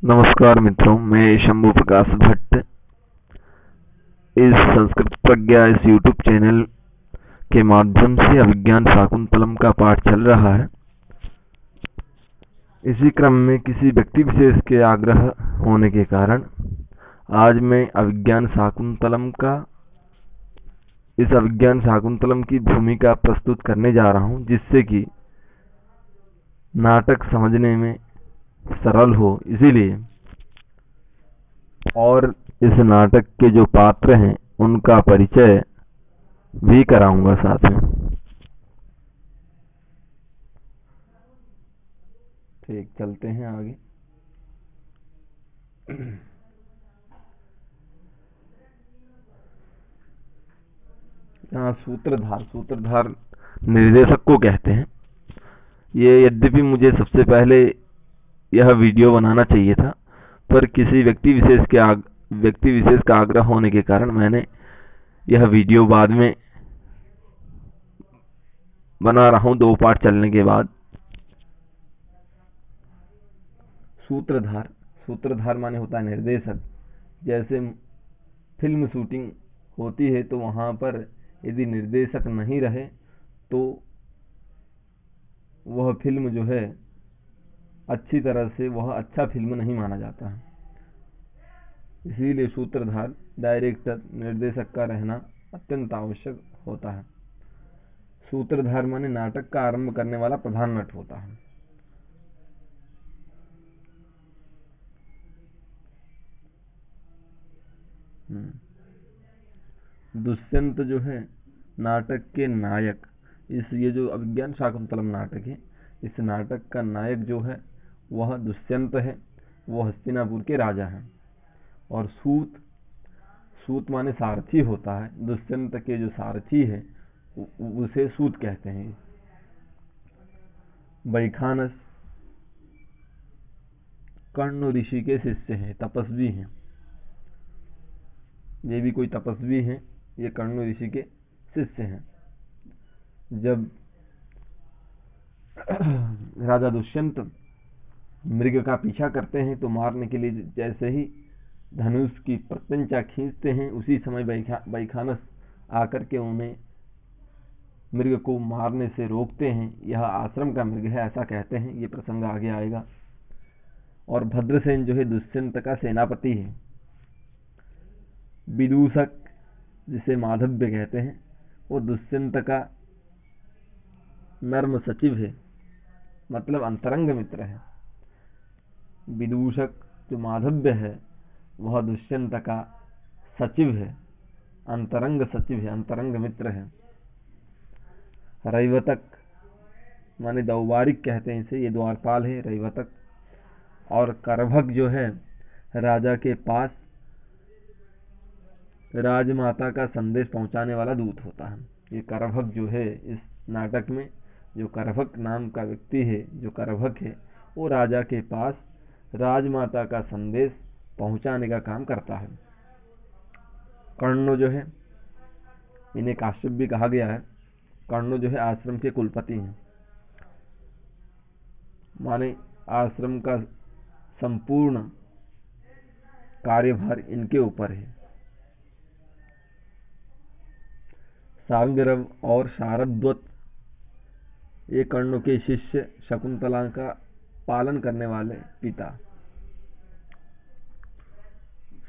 नमस्कार मित्रों, मैं शंभू प्रकाश भट्ट। इस संस्कृत प्रज्ञा इस यूट्यूब चैनल के माध्यम से अभिज्ञान शाकुंतलम का पाठ चल रहा है। इसी क्रम में किसी व्यक्ति विशेष के आग्रह होने के कारण आज मैं इस अभिज्ञान शाकुंतलम की भूमिका प्रस्तुत करने जा रहा हूं, जिससे कि नाटक समझने में सरल हो। इसीलिए और इस नाटक के जो पात्र हैं उनका परिचय भी कराऊंगा साथ में। ठीक, चलते हैं आगे। यहाँ सूत्रधार निर्देशक को कहते हैं। ये यद्यपि मुझे सबसे पहले यह वीडियो बनाना चाहिए था, पर किसी व्यक्ति विशेष का आग्रह होने के कारण मैंने यह वीडियो बाद में बना रहा हूं, 2 पार्ट चलने के बाद। सूत्रधार माने होता है निर्देशक। जैसे फिल्म शूटिंग होती है तो वहां पर यदि निर्देशक नहीं रहे तो वह फिल्म जो है अच्छी तरह से वह अच्छा फिल्म नहीं माना जाता है। इसीलिए सूत्रधार, डायरेक्टर, निर्देशक का रहना अत्यंत आवश्यक होता है। सूत्रधार माने नाटक का आरंभ करने वाला प्रधान नट होता है। दुष्यंत जो है नाटक के नायक। ये जो अभिज्ञान शाकुंतलम नाटक है, इस नाटक का नायक जो है वह दुष्यंत है। वो हस्तिनापुर के राजा हैं। और सूत माने सारथी होता है। दुष्यंत के जो सारथी है उसे सूत कहते हैं। बैखानस कर्ण ऋषि के शिष्य हैं, तपस्वी हैं। ये भी कोई तपस्वी हैं, ये कर्ण ऋषि के शिष्य हैं। जब राजा दुष्यंत मृग का पीछा करते हैं तो मारने के लिए जैसे ही धनुष की प्रत्यंचा खींचते हैं, उसी समय बैखानस आकर के उन्हें मृग को मारने से रोकते हैं। यह आश्रम का मृग है, ऐसा कहते हैं। ये प्रसंग आगे आएगा। और भद्रसेन जो है दुष्यंत का सेनापति है। विदूषक, जिसे माधव्य कहते हैं, वो दुष्यंत का नर्म सचिव है, मतलब अंतरंग मित्र है। विदूषक जो माधव्य है वह दुष्यंत का सचिव है, अंतरंग सचिव है, अंतरंग मित्र है। रैवतक माने दौबारिक कहते हैं इसे, ये द्वारपाल है रैवतक। और करभक जो है राजा के पास राजमाता का संदेश पहुंचाने वाला दूत होता है। ये करभक जो है, इस नाटक में जो करभक नाम का व्यक्ति है, जो करभक है, वो राजा के पास राजमाता का संदेश पहुंचाने का काम करता है। कर्ण जो है, इन्हें काश्यप भी कहा गया है। कर्ण जो है आश्रम के कुलपति हैं, माने आश्रम का संपूर्ण कार्यभार इनके ऊपर है। सांगरव और शारद्वत ये कर्ण के शिष्य, शकुंतला का पालन करने वाले पिता।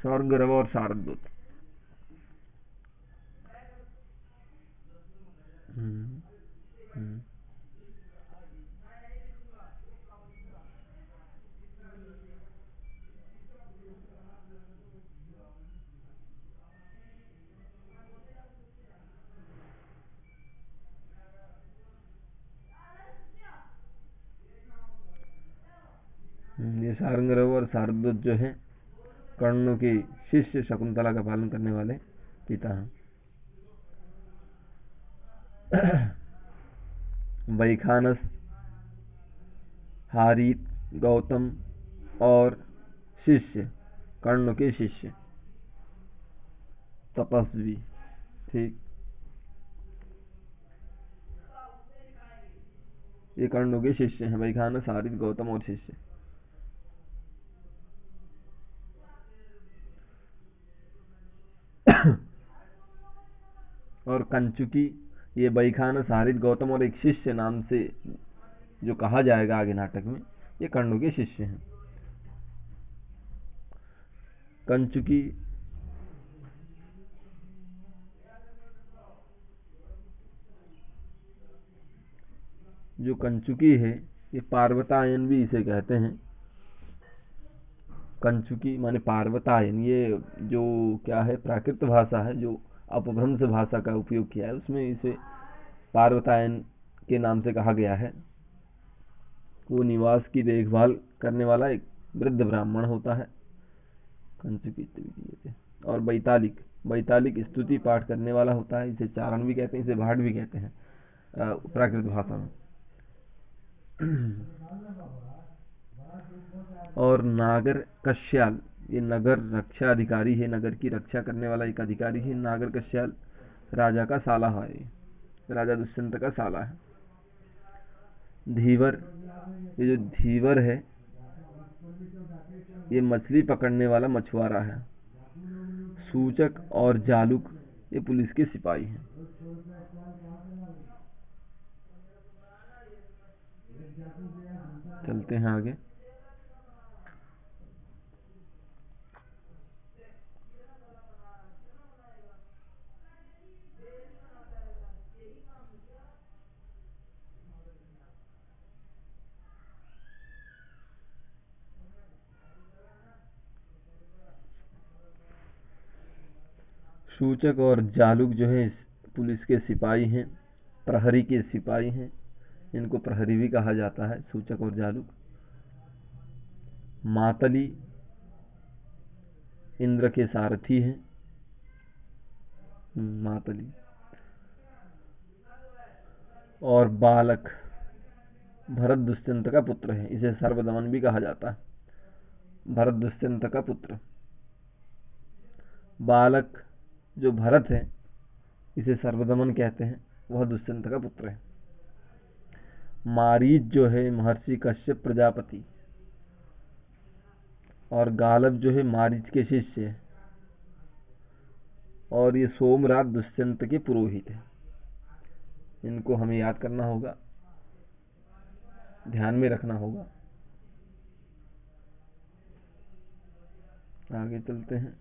सांगरव और शारद्वत। ये सांगरव और शारद्वत जो है कर्ण के शिष्य, शकुंतला का पालन करने वाले पिता हैं। बैखानस, हारीत, गौतम और शिष्य, कर्ण के शिष्य, तपस्वी। ठीक, ये कर्ण के शिष्य हैं, बैखानस, हारीत, गौतम और शिष्य। और कंचुकी, ये बैखानस, हारित, गौतम और एक शिष्य नाम से जो कहा जाएगा आगे नाटक में, ये कर्ण के शिष्य हैं। कंचुकी जो कंचुकी है, ये पार्वतायन भी इसे कहते हैं। कंचुकी माने पार्वतायन, ये जो क्या है प्राकृत भाषा है, जो अपभ्रंश भाषा का उपयोग किया है, उसमें इसे पार्वतायन के नाम से कहा गया है। वो निवास की देखभाल करने वाला एक वृद्ध ब्राह्मण होता है। कंचुकी थे। और बैतालिक, बैतालिक स्तुति पाठ करने वाला होता है। इसे चारण भी कहते हैं, इसे भाट भी कहते हैं प्राकृत भाषा में। और नागर कश्याल, ये नगर रक्षा अधिकारी है, नगर की रक्षा करने वाला एक अधिकारी है। नागर कश्याल राजा का साला है, राजा दुष्यंत का साला है। धीवर, ये जो धीवर है, ये मछली पकड़ने वाला मछुआरा है। सूचक और जालुक, ये पुलिस के सिपाही हैं। चलते हैं आगे। सूचक और जालुक जो है पुलिस के सिपाही हैं, प्रहरी के सिपाही हैं। इनको प्रहरी भी कहा जाता है, सूचक और जालुक। मातली इंद्र के सारथी हैं। मातली। और बालक भरत दुष्यंत का पुत्र है, इसे सर्वदमन भी कहा जाता है। भरत दुष्यंत का पुत्र। बालक जो भरत है, इसे सर्वदमन कहते हैं, वह दुष्यंत का पुत्र है। मारीच जो है महर्षि कश्यप प्रजापति, और गालब जो है मारीच के शिष्य है। और ये सोमरात दुष्यंत के पुरोहित है। इनको हमें याद करना होगा, ध्यान में रखना होगा। आगे चलते हैं।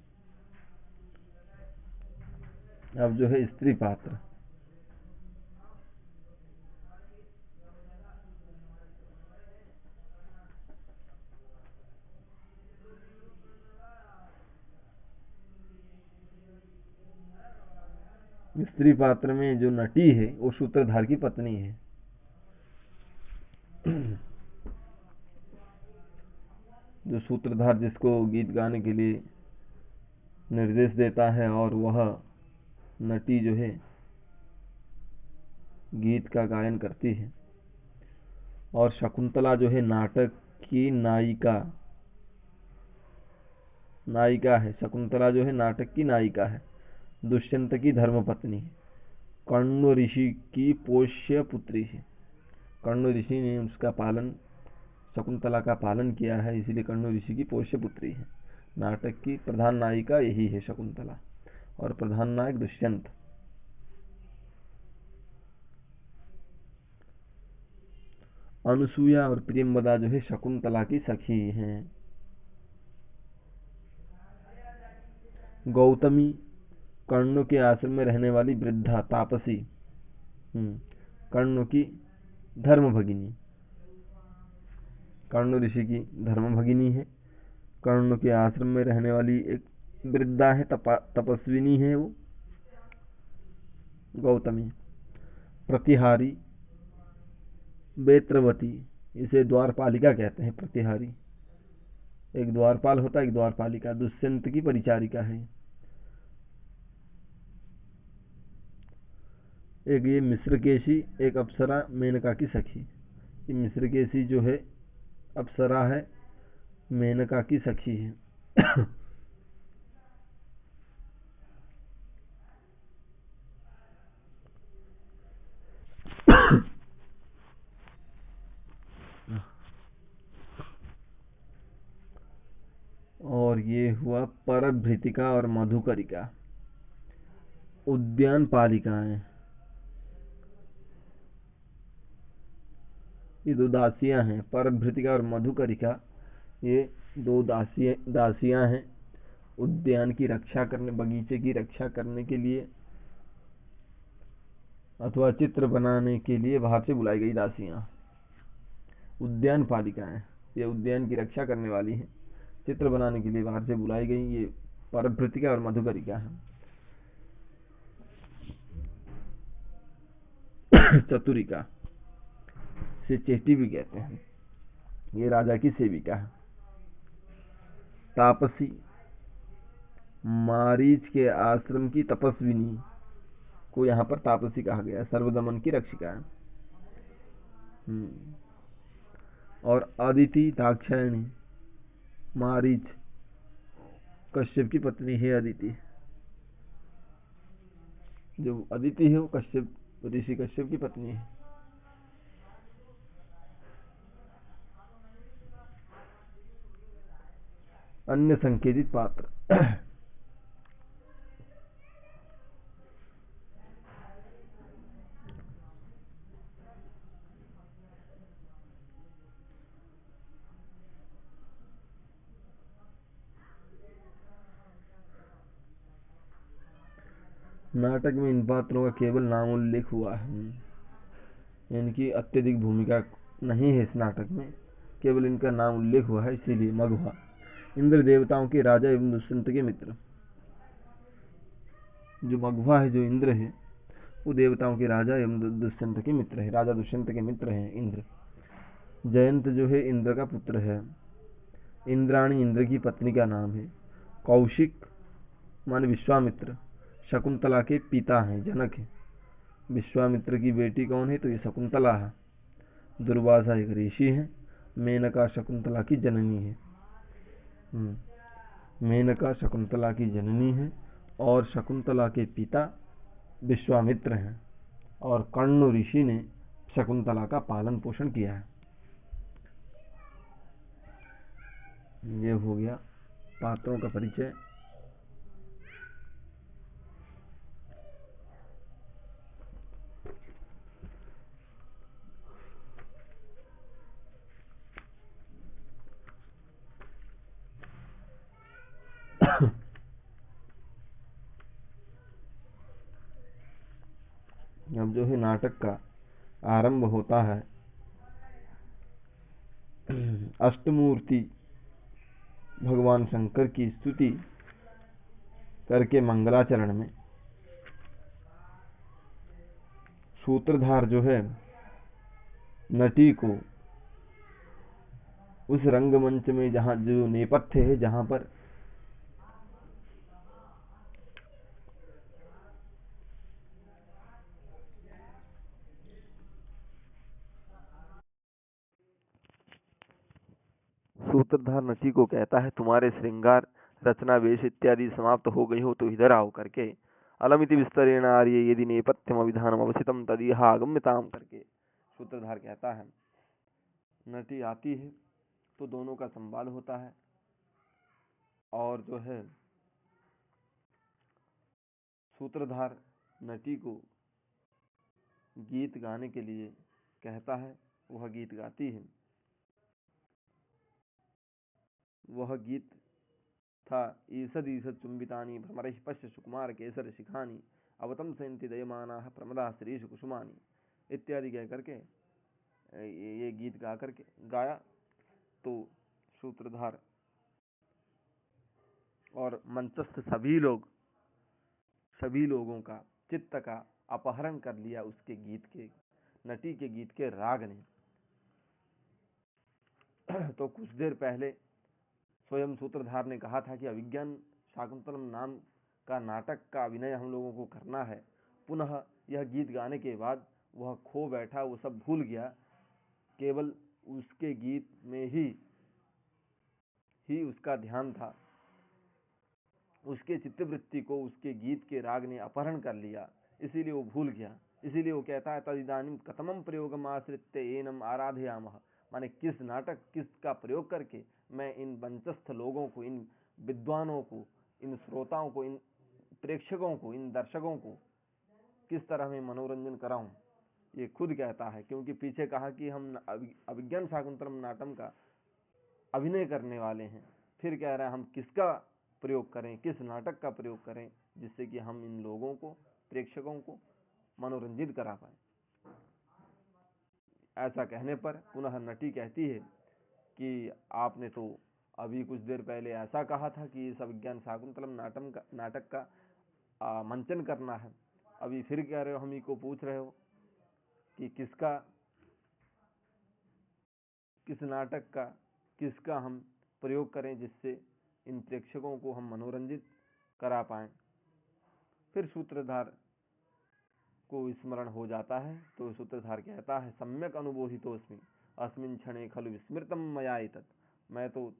अब जो है स्त्री पात्र। स्त्री पात्र में जो नटी है वो सूत्रधार की पत्नी है। जो सूत्रधार जिसको गीत गाने के लिए निर्देश देता है, और वह नटी जो है गीत का गायन करती है। और शकुंतला जो है नाटक की नायिका है। शकुंतला जो है नाटक की नायिका है, दुष्यंत की धर्मपत्नी है, कर्ण ऋषि की पोष्य पुत्री है। कर्ण ऋषि ने उसका पालन, शकुंतला का पालन किया है, इसीलिए कर्ण ऋषि की पोष्य पुत्री है। नाटक की प्रधान नायिका यही है शकुंतला, और प्रधान नायक दुष्यंत। अनुसूया और प्रियंवदा जो है शकुंतला की सखी हैं। गौतमी कर्ण के आश्रम में रहने वाली वृद्धा तापसी, कर्ण की धर्म भगिनी, कर्ण ऋषि की धर्म भगिनी है। कर्ण के आश्रम में रहने वाली एक वृद्धा है, तपस्विनी है वो गौतमी। प्रतिहारी बेत्रवती, इसे द्वारपालिका कहते हैं। प्रतिहारी एक द्वारपाल होता है, एक द्वारपालिका। दुष्यंत की परिचारिका है। एक ये मिश्रकेशी, एक अप्सरा मेनका की सखी। ये मिश्रकेशी जो है अप्सरा है, मेनका की सखी है। और ये हुआ परभृतिका और मधुकरिका। उद्यान पालिकाएं, ये दो दासियां हैं, परभृतिका और मधुकरिका, ये दो दासियां हैं। उद्यान की रक्षा करने, बगीचे की रक्षा करने के लिए अथवा चित्र बनाने के लिए बाहर से बुलाई गई दासियां उद्यान पालिकाएं। ये उद्यान की रक्षा करने वाली हैं, चित्र बनाने के लिए बाहर से बुलाई गई, ये परभृतिका और मधुकरिका है। चतुरिका से चेटी भी कहते हैं, ये राजा की सेविका है। तापसी, मारीच के आश्रम की तपस्विनी को यहाँ पर तापसी कहा गया, सर्वदमन की रक्षिका है। और अदिति दाक्षायणी, मारीच कश्यप की पत्नी है अदिति। जो अदिति है वो कश्यप, ऋषि कश्यप की पत्नी है। अन्य संकेतित पात्र, नाटक में इन पात्रों का केवल नाम उल्लेख हुआ है, इनकी अत्यधिक भूमिका नहीं है इस नाटक में, केवल इनका नाम उल्लेख हुआ है, इसीलिए मगवा। इंद्र देवताओं के राजा एवं दुष्यंत के मित्र, जो मगवा है, जो इंद्र है, वो देवताओं के राजा एवं दुष्यंत के मित्र है, राजा दुष्यंत के मित्र हैं इंद्र। जयंत जो है इंद्र का पुत्र है। इंद्राणी इंद्र की पत्नी का नाम है। कौशिक मान विश्वामित्र शकुंतला के पिता हैं, जनक है। विश्वामित्र की बेटी कौन है, तो ये शकुंतला है। दुर्वासा एक ऋषि है। मेनका शकुंतला की जननी है। मेनका शकुंतला की जननी है और शकुंतला के पिता विश्वामित्र हैं, और कर्ण ऋषि ने शकुंतला का पालन पोषण किया है। ये हो गया पात्रों का परिचय। अब जो है नाटक का आरंभ होता है अष्टमूर्ति भगवान शंकर की स्तुति करके मंगलाचरण में। सूत्रधार जो है नटी को उस रंगमंच में, जहां जो नेपथ्य है, जहां पर सूत्रधार नटी को कहता है, तुम्हारे श्रृंगार रचना वेश इत्यादि समाप्त हो गई हो तो इधर आओ करके। अलमिति विस्तरेण आर्य यदि नेपथ्यम अविधानम अवसितम तदिहागम्यताम करके सूत्रधार कहता है। नटी आती है तो दोनों का संवाद होता है, और जो है सूत्रधार नटी को गीत गाने के लिए कहता है, वह गीत गाती है। वह गीत था, ईसद ईसद चुंबितानि भ्रमरैः पश्य सुकुमार केसर शिखानि अवतम सेन्ति दयमानाः प्रमदाः श्रीषु कुसुमानि इत्यादि कह करके ये गीत गा करके गाया। तो सूत्रधार और मंचस्थ सभी लोगों का चित्त का अपहरण कर लिया उसके गीत के, नटी के गीत के राग ने। तो कुछ देर पहले स्वयं सूत्रधार ने कहा था कि अभिज्ञान शाकुंतलम नाम का नाटक का अभिनय हम लोगों को करना है। पुनः यह गीत गाने के बाद वह खो बैठा, वो सब भूल गया, केवल उसके गीत में ही उसका ध्यान था। उसके चित्तवृत्ति को उसके गीत के राग ने अपहरण कर लिया, इसीलिए वो भूल गया। इसीलिए वो कहता है, तदिदानीं कथमं प्रयोगम आश्रित्य एनम आराधयामः, माने किस नाटक, किसका प्रयोग करके मैं इन वंचस्थ लोगों को, इन विद्वानों को, इन श्रोताओं को, इन प्रेक्षकों को, इन दर्शकों को किस तरह मैं मनोरंजन कराऊं, ये खुद कहता है। क्योंकि पीछे कहा कि हम अभिज्ञान शाकुंतलम नाटक का अभिनय करने वाले हैं, फिर कह रहा है हम किसका प्रयोग करें, किस नाटक का प्रयोग करें जिससे कि हम इन लोगों को, प्रेक्षकों को मनोरंजित करा पाए। ऐसा कहने पर पुनः नटी कहती है कि आपने तो अभी कुछ देर पहले ऐसा कहा था कि इस अभिज्ञान शाकुंतलम नाटक का मंचन करना है, अभी फिर कह रहे हो, हम ही को पूछ रहे हो कि किस नाटक का, किसका हम प्रयोग करें जिससे इन प्रेक्षकों को हम मनोरंजित करा पाएं। फिर सूत्रधार को स्मरण हो जाता है, तो सूत्रधार कहता है सम्यक अनुभूतितोऽस्मि अस्मिन् क्षणे खलु विस्मृतं मया एतत्। मैं तो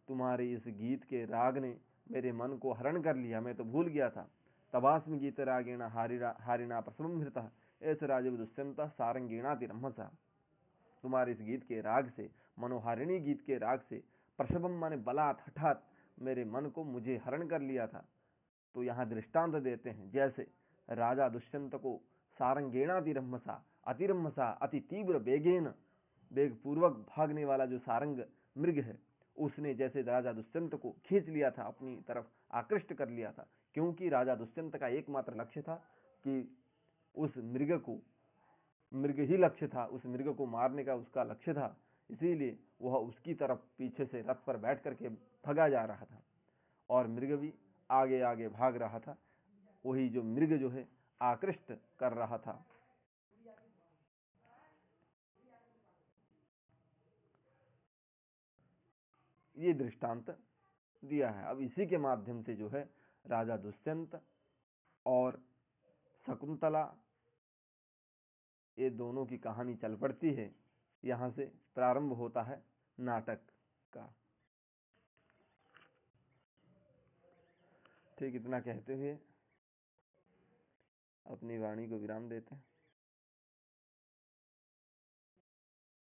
तुम्हारे इस गीत के राग ने मेरे मन को हरण कर लिया, मैं तो भूल गया था। तवास्मि गीत रागेण हारिणा प्रसमृतः एस राजीव दुष्यंतः सारंगेणातिरम्हसा। तुम्हारे इस गीत के राग से, मनोहारिणी गीत के राग से, प्रसवम माने बलात्, हठात मेरे मन को मुझे हरण कर लिया था। तो यहाँ दृष्टांत देते हैं, जैसे राजा दुष्यंत को सारंगेणातिरम्हसा, अतिरम्हसा अति तीव्र वेगेन, वेग पूर्वक भागने वाला जो सारंग मृग है, उसने जैसे राजा दुष्यंत को खींच लिया था, अपनी तरफ आकृष्ट कर लिया था। क्योंकि राजा दुष्यंत का एकमात्र लक्ष्य था कि उस मृग ही लक्ष्य था, उस मृग को मारने का उसका लक्ष्य था, इसीलिए वह उसकी तरफ पीछे से रथ पर बैठ करके भगा जा रहा था और मृग भी आगे आगे भाग रहा था। वही जो मृग जो है आकृष्ट कर रहा था। ये दृष्टांत दिया है। अब इसी के माध्यम से जो है राजा दुष्यंत और शकुंतला, ये दोनों की कहानी चल पड़ती है। यहां से प्रारंभ होता है नाटक का। ठीक, इतना कहते हुए अपनी वाणी को विराम देते हैं।